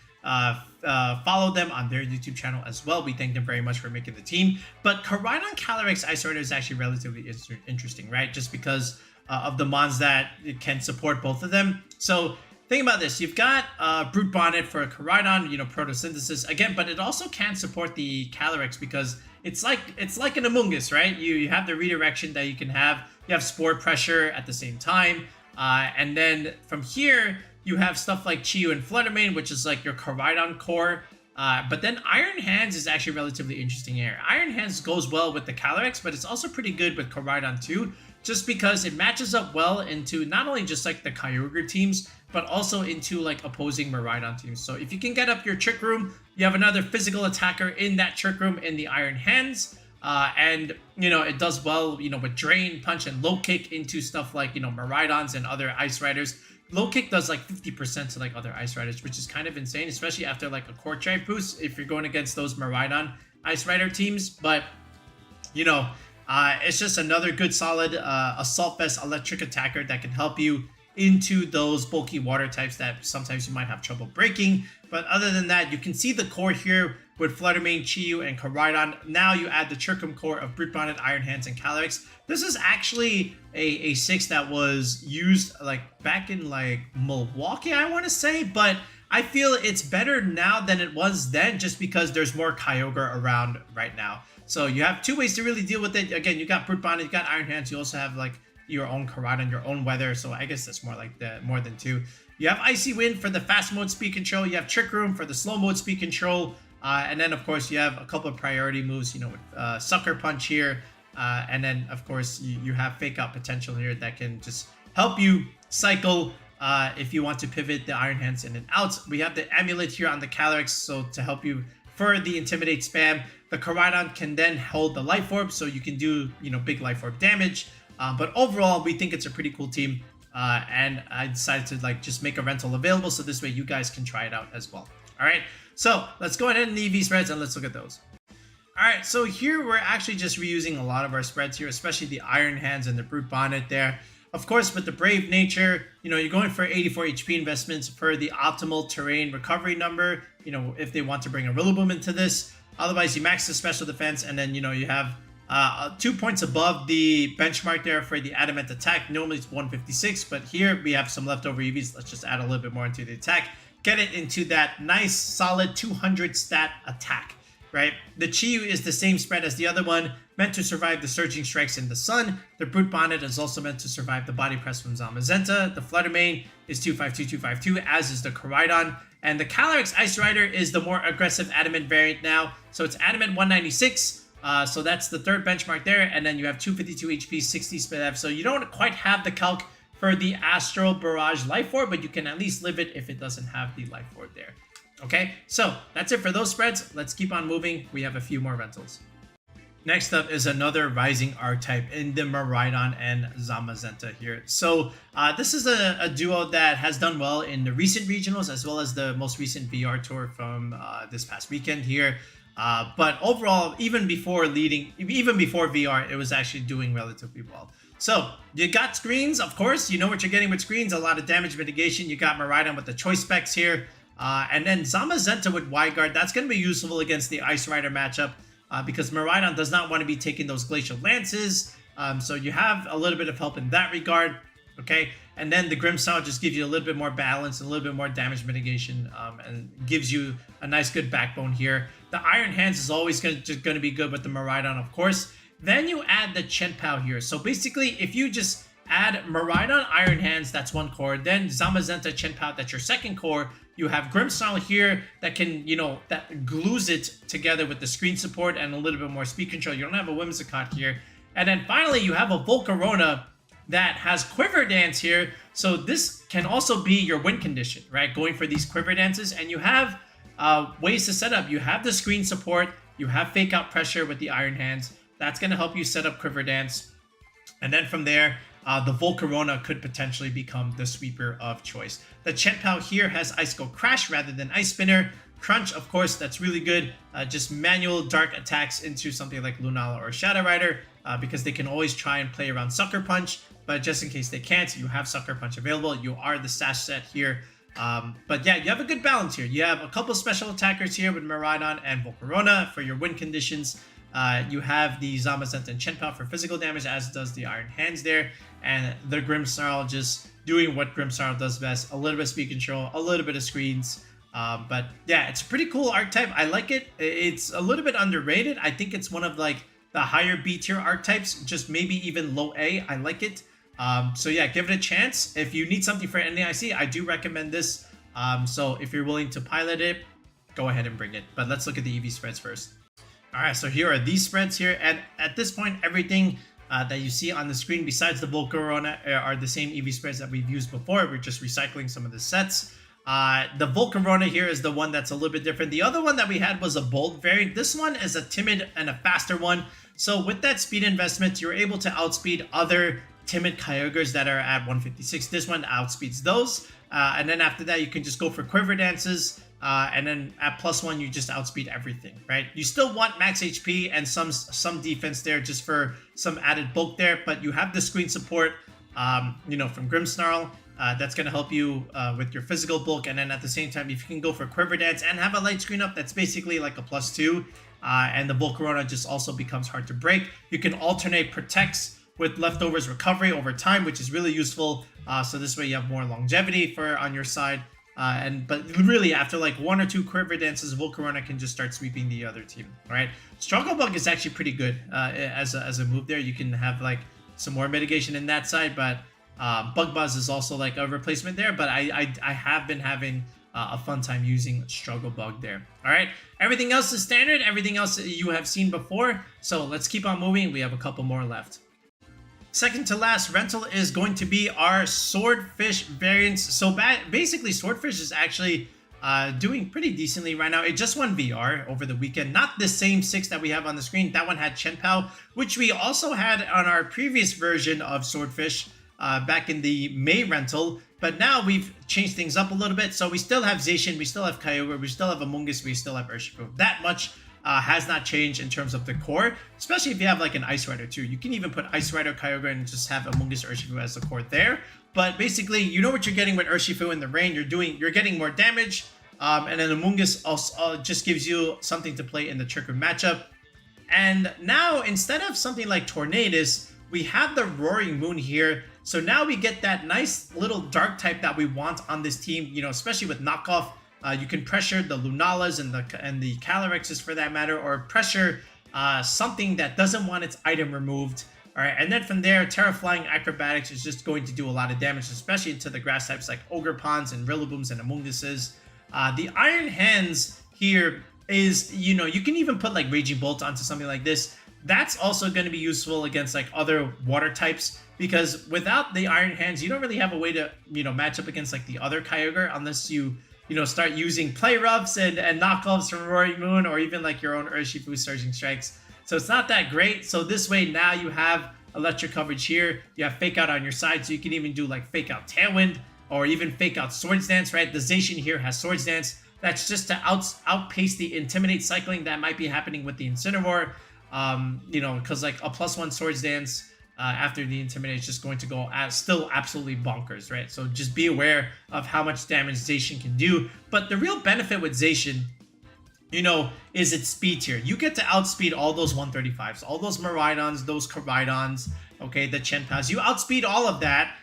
follow them on their YouTube channel as well. We thank them very much for making the team. But Koraidon Calyrex Ice Rider is actually relatively interesting, right? Just because of the mons that can support both of them. So think about this. You've got Brute Bonnet for Koraidon, you know, photosynthesis again, but it also can support the Calyrex because it's like an Among Us, right? You have the redirection that you can have. You have Spore Pressure at the same time. And then from here, you have stuff like Chiyu and Fluttermane, which is like your Koraidon core. But then Iron Hands is actually relatively interesting here. Iron Hands goes well with the Calyrex, but it's also pretty good with Koraidon too, just because it matches up well into not only just like the Kyogre teams, but also into like opposing Miraidon teams. So if you can get up your Trick Room, you have another physical attacker in that Trick Room in the Iron Hands. And, you know, it does well, you know, with Drain, Punch, and Low Kick into stuff like, you know, Miraidons and other Ice Riders. Low Kick does like 50% to like other Ice Riders, which is kind of insane, especially after like a Core Drive boost if you're going against those Miraidon Ice Rider teams. But, you know, it's just another good solid Assault Vest electric attacker that can help you into those bulky water types that sometimes you might have trouble breaking. But other than that, you can see the core here with Fluttermane, Chiyu, and Koraidon. Now you add the Trick Room core of Brute Bonnet, Iron Hands, and Calyrex. This is actually a 6 that was used like back in like Milwaukee, I want to say, but I feel it's better now than it was then just because there's more Kyogre around right now. So you have two ways to really deal with it. Again, you got Brute Bonnet, you got Iron Hands, you also have like your own Koraidon, your own weather, so I guess that's more like more than two. You have Icy Wind for the fast mode speed control, you have Trick Room for the slow mode speed control, and then of course you have a couple of priority moves, you know, with Sucker Punch here, and then of course you have Fake Out Potential here that can just help you cycle if you want to pivot the Iron Hands in and out. We have the Amulet here on the Calyrex, so to help you for the Intimidate spam. The Koraidon can then hold the Life Orb, so you can do, you know, big Life Orb damage. But overall, we think it's a pretty cool team, and I decided to like just make a rental available so this way you guys can try it out as well. All right, so let's go ahead and EV spreads and let's look at those. All right, so here we're actually just reusing a lot of our spreads here, especially the Iron Hands and the Brute Bonnet there. Of course, with the Brave Nature, you know, you're going for 84 HP investments for the optimal terrain recovery number, you know, if they want to bring a Rillaboom into this. Otherwise, you max the special defense, and then, you know, you have 2 points above the benchmark there for the adamant attack. Normally it's 156, but here we have some leftover EVs. Let's just add a little bit more into the attack. Get it into that nice solid 200 stat attack, right? The Chiyu is the same spread as the other one, meant to survive the surging strikes in the sun. The Brute Bonnet is also meant to survive the body press from Zamazenta. The Fluttermane is 252-252, as is the Koraidon. And the Calyrex Ice Rider is the more aggressive adamant variant now. So it's adamant 196. So that's the third benchmark there, and then you have 252 HP, 60 speed F. So you don't quite have the calc for the Astral Barrage Life Orb, but you can at least live it if it doesn't have the Life Orb there. Okay, so that's it for those spreads. Let's keep on moving. We have a few more rentals. Next up is another Rising archetype in the Miraidon and Zamazenta here. So this is a duo that has done well in the recent regionals as well as the most recent VR tour from this past weekend here. But overall, even before VR, it was actually doing relatively well. So you got screens, of course. You know what you're getting with screens. A lot of damage mitigation. You got Miraidon with the choice specs here. And then Zamazenta with Wide Guard. That's going to be useful against the Ice Rider matchup because Miraidon does not want to be taking those Glacial Lances. So you have a little bit of help in that regard. Okay, and then the Grimmsnarl just gives you a little bit more balance, a little bit more damage mitigation, and gives you a nice good backbone here. The Iron Hands is always going to be good with the Miraidon, of course. Then you add the Chenpao here. So basically, if you just add Miraidon, Iron Hands, that's one core. Then Zamazenta, Chenpao, that's your second core. You have Grimmsnarl here that can, you know, that glues it together with the screen support and a little bit more speed control. You don't have a Whimsicott here. And then finally, you have a Volcarona that has Quiver Dance here. So this can also be your win condition, right? Going for these Quiver Dances, and you have ways to set up. You have the screen support, you have Fake Out Pressure with the Iron Hands. That's going to help you set up Quiver Dance. And then from there, the Volcarona could potentially become the sweeper of choice. The Chien-Pao here has Icicle Crash rather than Ice Spinner. Crunch, of course, that's really good. Just manual dark attacks into something like Lunala or Shadow Rider, because they can always try and play around Sucker Punch. But just in case they can't, you have Sucker Punch available. You are the Sash set here. But yeah, you have a good balance here. You have a couple special attackers here with Miraidon and Volcarona for your win conditions. You have the Zamazenta and Chien-Pao for physical damage, as does the Iron Hands there. And the Grimmsnarl just doing what Grimmsnarl does best. A little bit of speed control, a little bit of screens. But yeah, it's a pretty cool archetype. I like it. It's a little bit underrated. I think it's one of like the higher B tier archetypes, just maybe even low A. I like it. So yeah, give it a chance. If you need something for NAIC, I do recommend this. So if you're willing to pilot it, go ahead and bring it. But let's look at the EV spreads first. All right, so here are these spreads here. And at this point, everything that you see on the screen besides the Volcarona are the same EV spreads that we've used before. We're just recycling some of the sets. The Volcarona here is the one that's a little bit different. The other one that we had was a bold variant. This one is a timid and a faster one. So with that speed investment, you're able to outspeed other timid Kyogres that are at 156. This one outspeeds those. And then after that, you can just go for Quiver Dances. And then at +1, you just outspeed everything, right? You still want max HP and some defense there just for some added bulk there. But you have the screen support, you know, from Grimmsnarl. That's going to help you with your physical bulk. And then at the same time, if you can go for Quiver Dance and have a light screen up, that's basically like a +2. And the Volcarona just also becomes hard to break. You can alternate Protects with Leftovers Recovery over time, which is really useful. So this way you have more longevity on your side. But really, after like 1 or 2 Quiver Dances, Volcarona can just start sweeping the other team, right? Struggle Bug is actually pretty good as a move there. You can have like some more mitigation in that side, but Bug Buzz is also like a replacement there. But I have been having a fun time using Struggle Bug there. All right, everything else is standard. Everything else you have seen before. So let's keep on moving. We have a couple more left. Second to last rental is going to be our Swordfish variants. So basically, Swordfish is actually doing pretty decently right now. It just won VR over the weekend. Not the same 6 that we have on the screen. That one had Chien-Pao, which we also had on our previous version of Swordfish back in the May rental. But now we've changed things up a little bit. So we still have Zacian, we still have Kyogre, we still have Amoonguss, we still have Urshifu. That much has not changed in terms of the core, especially if you have like an Ice Rider too. You can even put Ice Rider, Kyogre, and just have Amoonguss, Urshifu as the core there. But basically, you know what you're getting with Urshifu in the rain. You're getting more damage, and then Amoonguss also just gives you something to play in the Trick Room matchup. And now, instead of something like Tornadus, we have the Roaring Moon here. So now we get that nice little dark type that we want on this team, you know, especially with knockoff. You can pressure the Lunalas and the Calyrexes for that matter, or pressure something that doesn't want its item removed. All right, and then from there, Terraflying Acrobatics is just going to do a lot of damage, especially into the grass types like Ogerpons and Rillabooms and Amoongusses. The Iron Hands here is, you know, you can even put like Raging Bolt onto something like this. That's also going to be useful against like other water types, because without the Iron Hands, you don't really have a way to, you know, match up against like the other Kyogre unless you start using play roughs and knockoffs from Roaring Moon, or even like your own Urshifu Surging Strikes. So it's not that great. So this way now you have electric coverage here. You have Fake Out on your side, so you can even do like Fake Out Tailwind, or even Fake Out Swords Dance, right? The Zacian here has Swords Dance. That's just to outpace the Intimidate cycling that might be happening with the Incineroar. You know, because like a +1 Swords Dance after the Intimidate is just going to go still absolutely bonkers, right? So just be aware of how much damage Zacian can do. But the real benefit with Zacian, you know, is its speed tier. You get to outspeed all those 135s, all those Miraidons, those Koraidons, okay, the Chien-Paos. You outspeed all of that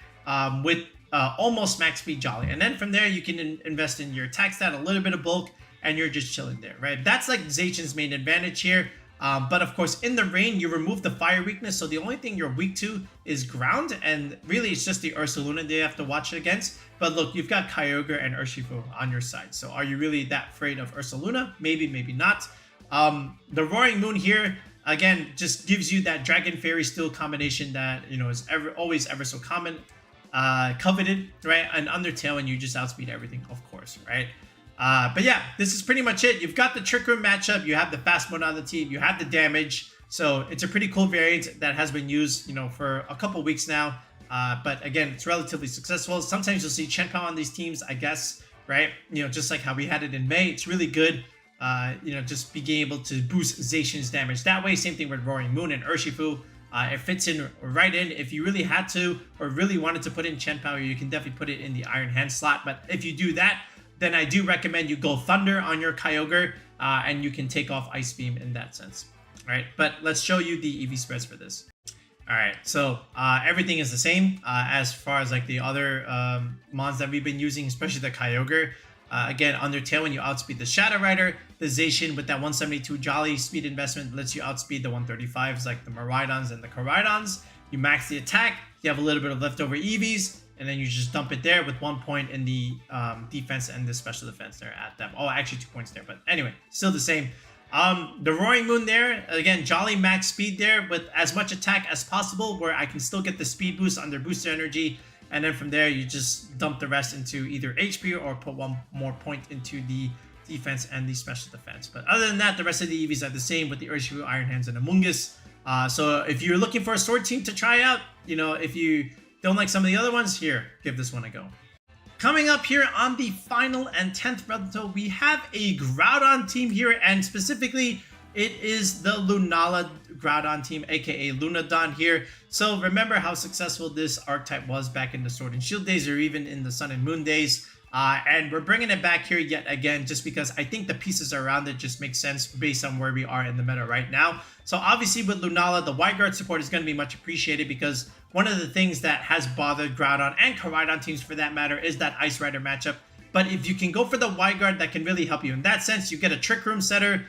with almost max speed Jolly. And then from there, you can invest in your attack stat, a little bit of bulk, and you're just chilling there, right? That's like Zacian's main advantage here. But of course, in the rain, you remove the fire weakness, so the only thing you're weak to is ground, and really it's just the Ursaluna they have to watch it against. But look, you've got Kyogre and Urshifu on your side, so are you really that afraid of Ursaluna? Maybe, maybe not. The Roaring Moon here, again, just gives you that Dragon Fairy Steel combination that, you know, is always ever so coveted, right? And Undertale, and you just outspeed everything, of course, right? But yeah, this is pretty much it. You've got the Trick Room matchup, you have the fast mode on the team, you have the damage. So it's a pretty cool variant that has been used, you know, for a couple weeks now. But again, it's relatively successful. Sometimes you'll see Chen Pao on these teams, I guess, right? You know, just like how we had it in May. It's really good, you know, just being able to boost Zacian's damage that way. Same thing with Roaring Moon and Urshifu. It fits in right in. If you really had to or really wanted to put in Chen Pao, you can definitely put it in the Iron Hand slot. But if you do that, then I do recommend you go Thunder on your Kyogre, and you can take off Ice Beam in that sense. All right, but let's show you the EV spreads for this. All right, so everything is the same as far as like the other mons that we've been using, especially the Kyogre. Again, Undertale, when you outspeed the Shadow Rider, the Zacian with that 172 Jolly speed investment lets you outspeed the 135s like the Miraidons and the Koraidons. You max the attack, you have a little bit of leftover EVs, and then you just dump it there with 1 point in the defense and the special defense there at them. Oh, actually 2 points there, but anyway, still the same. The Roaring Moon there, again, Jolly max speed there with as much attack as possible where I can still get the speed boost under booster energy. And then from there, you just dump the rest into either HP or put 1 more point into the defense and the special defense. But other than that, the rest of the EVs are the same with the Urshifu, Iron Hands, and Amoonguss. So if you're looking for a sword team to try out, you know, if you don't like some of the other ones, here, give this one a go. Coming up here on the final and 10th rental, we have a Groudon team here, and specifically, it is the Lunala Groudon team, aka Lunadon here. So remember how successful this archetype was back in the Sword and Shield days, or even in the Sun and Moon days. And we're bringing it back here yet again, just because I think the pieces around it just make sense based on where we are in the meta right now. So obviously with Lunala, the Wide Guard support is going to be much appreciated, because one of the things that has bothered Groudon and Koraidon teams for that matter is that Ice Rider matchup. But if you can go for the Wide Guard, that can really help you in that sense. You get a Trick Room setter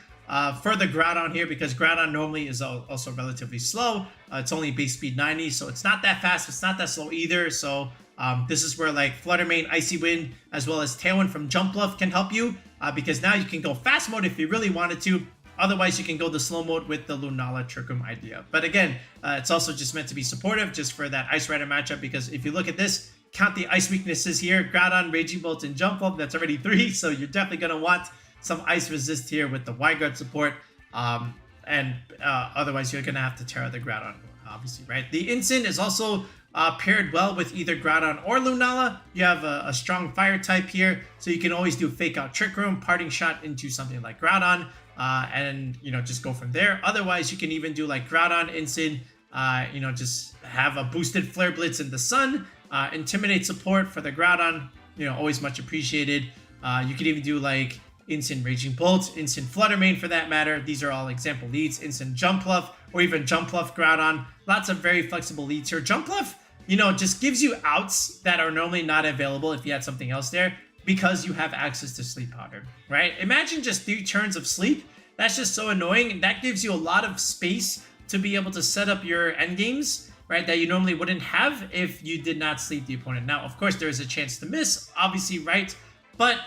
for the Groudon here, because Groudon normally is also relatively slow. It's only base speed 90, so it's not that fast, it's not that slow either. So this is where like Flutter Mane, Icy Wind, as well as Tailwind from Jump Bluff can help you, because now you can go fast mode if you really wanted to. Otherwise, you can go the slow mode with the Lunala Trick Room idea. But again, it's also just meant to be supportive just for that Ice Rider matchup, because if you look at this, count the ice weaknesses here, Groudon, Raging Bolt, and Jump Bluff, that's already 3, so you're definitely going to want some ice resist here with the Wide Guard support, and otherwise you're going to have to tear out the Groudon, obviously, right? The Incin is also paired well with either Groudon or Lunala. You have a strong fire type here, so you can always do Fake Out Trick Room, Parting Shot into something like Groudon, and, you know, just go from there. Otherwise, you can even do like Groudon, Incin, you know, just have a boosted Flare Blitz in the Sun, Intimidate support for the Groudon, you know, always much appreciated. You could even do like Incin Raging Bolt, Incin Flutter Mane for that matter. These are all example leads. Incin Jump Bluff, or even Jump Bluff Groudon. Lots of very flexible leads here. Jump Bluff, you know, just gives you outs that are normally not available if you had something else there, because you have access to Sleep Powder, right? Imagine just 3 turns of sleep. That's just so annoying, and that gives you a lot of space to be able to set up your endgames, right, that you normally wouldn't have if you did not sleep the opponent. Now, of course, there is a chance to miss, obviously, right? But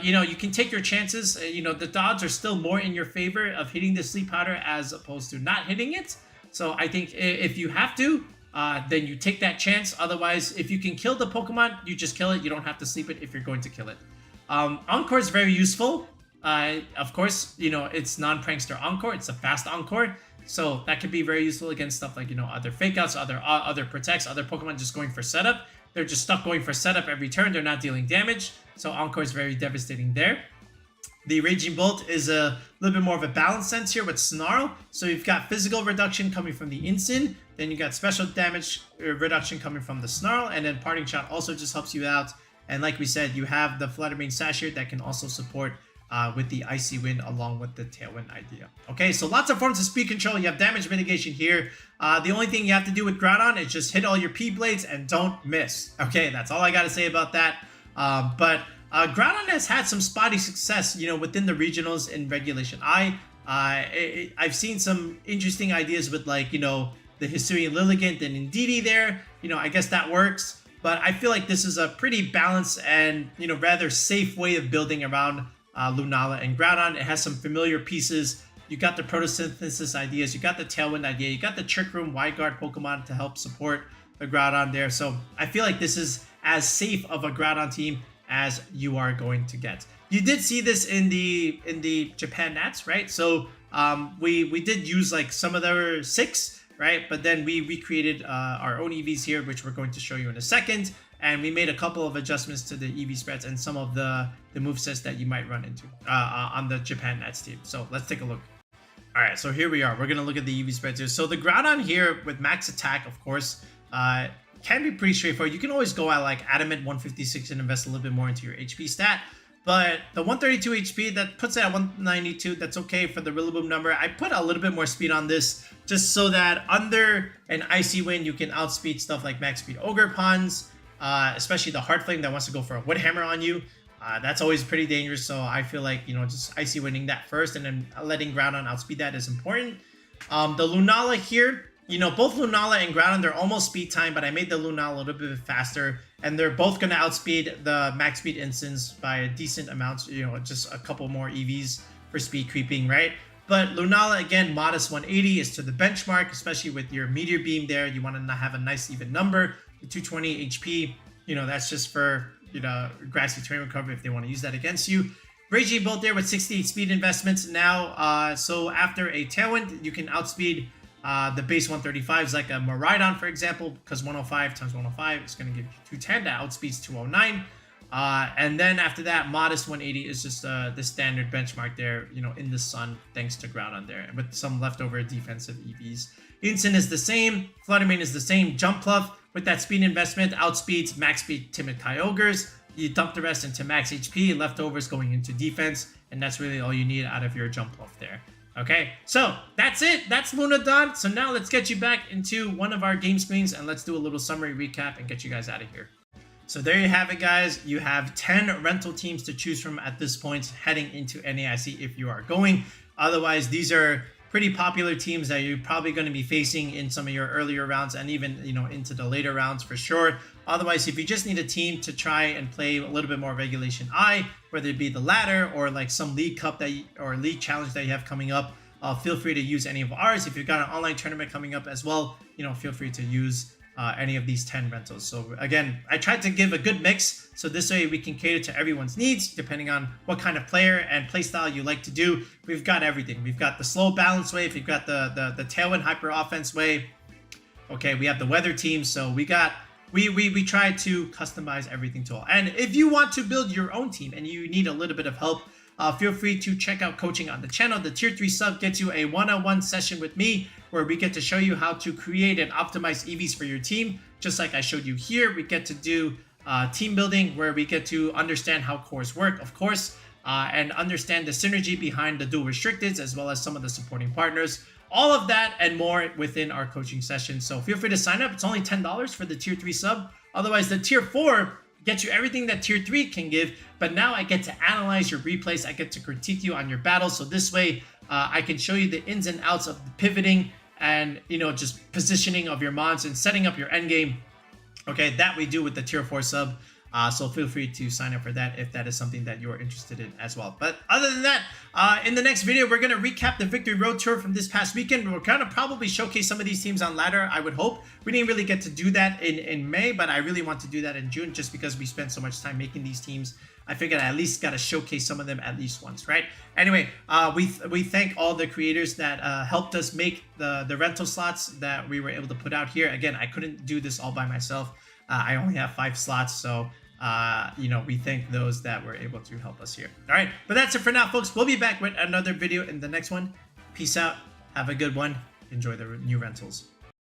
you know, you can take your chances. You know, the odds are still more in your favor of hitting the Sleep Powder as opposed to not hitting it. So I think if you have to, then you take that chance. Otherwise, if you can kill the Pokemon, you just kill it. You don't have to sleep it if you're going to kill it. Encore is very useful. Of course, you know, it's non-prankster Encore. It's a fast Encore. So that could be very useful against stuff like, you know, other Fake Outs, other Protects, other Pokemon just going for setup. They're just stuck going for setup every turn. They're not dealing damage. So Encore is very devastating there. The Raging Bolt is a little bit more of a balanced sense here with Snarl. So you've got physical reduction coming from the Incin. Then you got special damage reduction coming from the Snarl. And then Parting Shot also just helps you out. And like we said, you have the Flutter Mane Sash here that can also support with the Icy Wind along with the Tailwind idea. Okay, so lots of forms of speed control. You have damage mitigation here. The only thing you have to do with Groudon is just hit all your P-Blades and don't miss. Okay, that's all I got to say about that. But Groudon has had some spotty success, you know, within the regionals in regulationI. I've seen some interesting ideas with, like, you know, the Hisuian Lilligant and Indeedee there. You know, I guess that works. But I feel like this is a pretty balanced and, you know, rather safe way of building around Lunala and Groudon. It has some familiar pieces, You got the photosynthesis ideas. You got the Tailwind idea. You got the Trick Room Wide Guard Pokemon to help support the Groudon there. So I feel like this is as safe of a Groudon team as you are going to get. You did see this in the Japan Nats, right? So we did use like some of their 6, right? But then we recreated our own EVs here, which we're going to show you in a second. And we made a couple of adjustments to the EV spreads and some of the movesets that you might run into on the Japan Nats team. So let's take a look. All right, so here we are. We're going to look at the EV spreads here. So the Groudon here with max attack, of course, can be pretty straightforward. You can always go at like Adamant 156 and invest a little bit more into your HP stat. But the 132 HP, that puts it at 192. That's okay for the Rillaboom number. I put a little bit more speed on this just so that under an Icy Wind, you can outspeed stuff like max speed Ogerpons, especially the Heart Flame that wants to go for a Wood Hammer on you. That's always pretty dangerous. So I feel like, you know, just Icy Winding that first and then letting Groudon outspeed that is important. The Lunala here, you know, both Lunala and Groudon, they're almost speed time, but I made the Lunala a little bit faster. And they're both going to outspeed the max speed instance by a decent amount, you know, just a couple more EVs for speed creeping, right? But Lunala, again, modest 180 is to the benchmark, especially with your Meteor Beam there. You want to have a nice even number. The 220 HP, you know, that's just for, you know, Grassy Terrain Recovery if they want to use that against you. Raging Bolt there with 68 speed investments now. So after a Tailwind, you can outspeed the base 135s like a Miraidon, for example, because 105 times 105 is going to give you 210. That outspeeds 209. And then after that, modest 180 is just the standard benchmark there, you know, in the sun, thanks to Groudon there, with some leftover defensive EVs. Incin is the same. Flutter Mane is the same. Jump Pluff with that speed investment outspeeds max speed Timid Kyogres. You dump the rest into max HP, leftovers going into defense, and that's really all you need out of your Jump Pluff there. Okay, so that's it. That's Lunadon. So now let's get you back into one of our game screens and let's do a little summary recap and get you guys out of here. So there you have it, guys. You have 10 rental teams to choose from at this point heading into NAIC if you are going. Otherwise, these are pretty popular teams that you're probably going to be facing in some of your earlier rounds and even, you know, into the later rounds for sure. Otherwise, if you just need a team to try and play a little bit more Regulation I, whether it be the ladder or like some league cup that or league challenge that you have coming up, feel free to use any of ours. If you've got an online tournament coming up as well, you know, feel free to use any of these 10 rentals. So again, I tried to give a good mix so this way we can cater to everyone's needs depending on what kind of player and playstyle you like to do. We've got everything. We've got the slow balance wave. We've got the Tailwind hyper offense wave. Okay, we have the weather team. So we got we try to customize everything to all. And if you want to build your own team and you need a little bit of help, feel free to check out coaching on the channel. The tier 3 sub gets you a one-on-one session with me where we get to show you how to create and optimize EVs for your team. Just like I showed you here, we get to do team building where we get to understand how cores work, of course, and understand the synergy behind the dual restricteds as well as some of the supporting partners. All of that and more within our coaching session. So feel free to sign up. It's only $10 for the tier 3 sub. Otherwise, the tier 4 gets you everything that tier 3 can give, but now I get to analyze your replays. I get to critique you on your battles. So this way I can show you the ins and outs of the pivoting and, you know, just positioning of your mons and setting up your end game. Okay, that we do with the tier 4 sub. So feel free to sign up for that if that is something that you're interested in as well. But other than that, in the next video, we're going to recap the Victory Road Tour from this past weekend. We're going to probably showcase some of these teams on ladder, I would hope. We didn't really get to do that in May, but I really want to do that in June just because we spent so much time making these teams. I figured I at least got to showcase some of them at least once, right? Anyway, we thank all the creators that helped us make the rental slots that we were able to put out here. Again, I couldn't do this all by myself. I only have 5 slots, so you know, we thank those that were able to help us here. All right, but that's it for now, folks. We'll be back with another video in the next one. Peace out. Have a good one. Enjoy the new rentals.